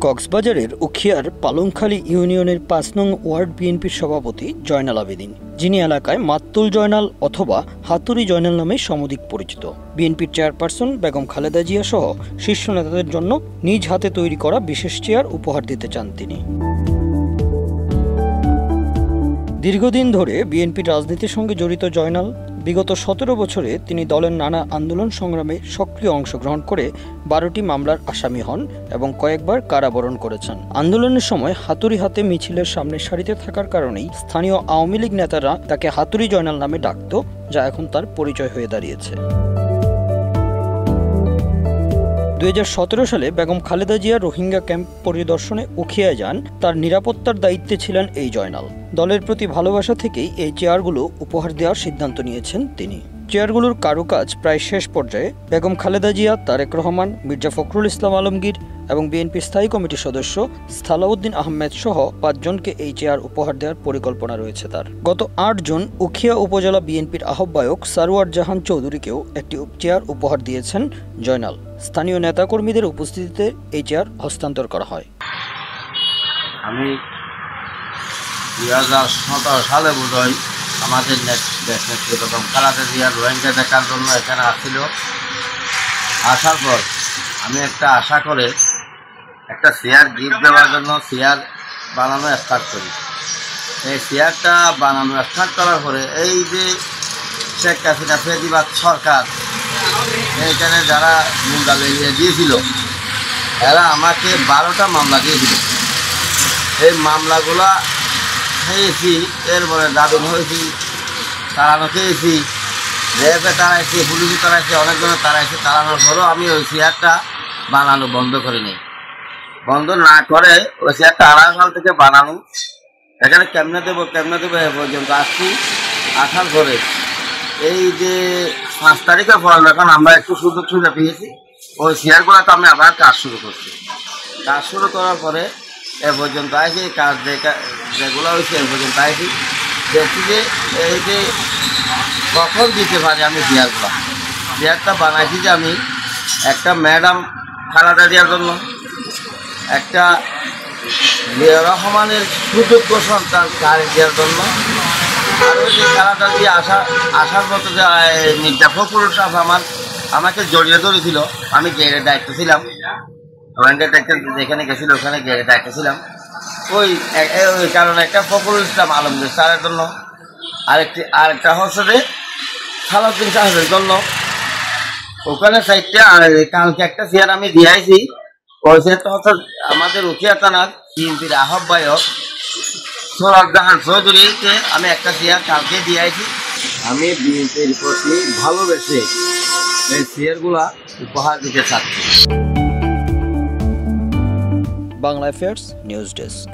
কক্সবাজারের উখিয়ার পালংখালী ইউনিয়নের ৫ নং ওয়ার্ড বিএনপির সভাপতি জয়নাল আবেদীন, যিনি এলাকায় মাত্তুল জয়নাল অথবা হাতুড়ি জয়নাল নামে সমধিক পরিচিত। বিএনপির চেয়ারপারসন বেগম খালেদা জিয়া সহ শীর্ষ নেতাদের জন্য নিজ হাতে তৈরি করা বিশেষ চেয়ার উপহার দিতে চান তিনি। দীর্ঘদিন ধরে বিএনপির রাজনীতির সঙ্গে জড়িত জয়নাল বিগত ১৭ বছরে তিনি দলের নানা আন্দোলন সংগ্রামে সক্রিয় অংশগ্রহণ করে ১২টি মামলার আসামি হন এবং কয়েকবার কারাবরণ করেছেন। আন্দোলনের সময় হাতুড়ি হাতে মিছিলের সামনের সারিতে থাকার কারণেই স্থানীয় আওয়ামী লীগ নেতারা তাকে হাতুড়ি জয়নাল নামে ডাকত, যা এখন তার পরিচয় হয়ে দাঁড়িয়েছে। ২০১৭ সালে বেগম খালেদা জিয়া রোহিঙ্গা ক্যাম্প পরিদর্শনে উখিয়ায় যান। তার নিরাপত্তার দায়িত্বে ছিলেন এই জয়নাল। দলের প্রতি ভালোবাসা থেকেই এই চেয়ারগুলো উপহার দেওয়ার সিদ্ধান্ত নিয়েছেন তিনি। চেয়ারগুলোর কারুকাজ প্রায় শেষ পর্যায়ে। বেগম খালেদা জিয়া, তারেক রহমান, মির্জা ফখরুল ইসলাম আলমগীর এবং বিএনপির স্থায়ী কমিটির সদস্য সালাউদ্দিন আহমেদ সহ ৫ জনকে এই চেয়ার উপহার দেওয়ার পরিকল্পনা রয়েছে তার। গত ৮ জুন উখিয়া উপজেলা বিএনপির আহ্বায়ক সারওয়ার জাহান চৌধুরীকেও একটি চেয়ার উপহার দিয়েছেন জয়নাল। স্থানীয় নেতাকর্মীদের উপস্থিতিতে এই চেয়ার হস্তান্তর করা হয়। আমি ২০১৭ সালে বোধহয় আমাদের দেশ নেত্রী বেগম খালেদা জিয়া রোহিঙ্গা দেখার জন্য এখানে আসছিল। আসার পর আমি একটা আশা করে একটা চেয়ার গিফট দেওয়ার জন্য চেয়ার বানানো স্টার্ট করি। এই চেয়ারটা বানানো স্টার্ট করার পরে এই যে শেখ হাসিনা ফেসিবাদ সরকার এইখানে যারা মুন্ডা বেরিয়ে দিয়েছিল, এরা আমাকে ১২টা মামলা দিয়েছিল। এই মামলাগুলা খেয়েছি, এরপরে দাবিন হয়েছি, তাড়ানো খেয়েছি, রেপে তাড়াইছি, পুলিশে তাড়াইছি, অনেকজনে তাড়াইছি। তাড়ানোর পরেও আমি ওই চেয়ারটা বানানো বন্ধ করিনি। বন্ধ না করে ওই চেয়ারটা ২.৫ সাল থেকে বানানো, এখানে কেমনে দেবো এ পর্যন্ত আসছি। আসার পরে এই যে ৫ তারিখের পর যখন আমরা একটু সুযোগ সুবিধা পেয়েছি, ওই চেয়ারগুলোতে আমি আবার কাজ শুরু করছি। কাজ শুরু করার পরে এ পর্যন্ত আসি, কাজ যেগুলো হয়েছে এ পর্যন্ত আসি, দেখছি যে এই যে কখন দিতে পারি আমি চেয়ারটা বানাইছি যে আমি একটা ম্যাডাম খালেদা জিয়ার জন্য, একটা রহমানের সুযোগ্য সন্তান তারেক জিয়ার জন্য, আর ওই যে খালেদা জিয়া আসার মতো যে মির্জা ফখরুল সাহেব আমাকে জড়িয়ে ধরেছিল, আমি গেটের দায়িত্ব ছিলাম। যেখানে গেছিল ওখানে গেটের দায়িত্ব ছিলাম। ওই কারণে একটা ফখরুল ইসলাম আলমগীর স্যারের জন্য, আরেকটা হচ্ছে যে সালাউদ্দিন সাহেবের জন্য ওখানে সাইডটা। আর কালকে একটা চেয়ার আমি দিয়েছি, ওই চেয়ারটা হচ্ছে আমাদের উখিয়া থানার বিএনপির আহ্বায়ক সারওয়ার জাহান চৌধুরীকে আমি একটা চেয়ার কালকে দিয়েছি। আমি বিএনপির প্রতি ভালোবেসে এই চেয়ারগুলা উপহার দিতে চাচ্ছি। Bangla affairs news desk.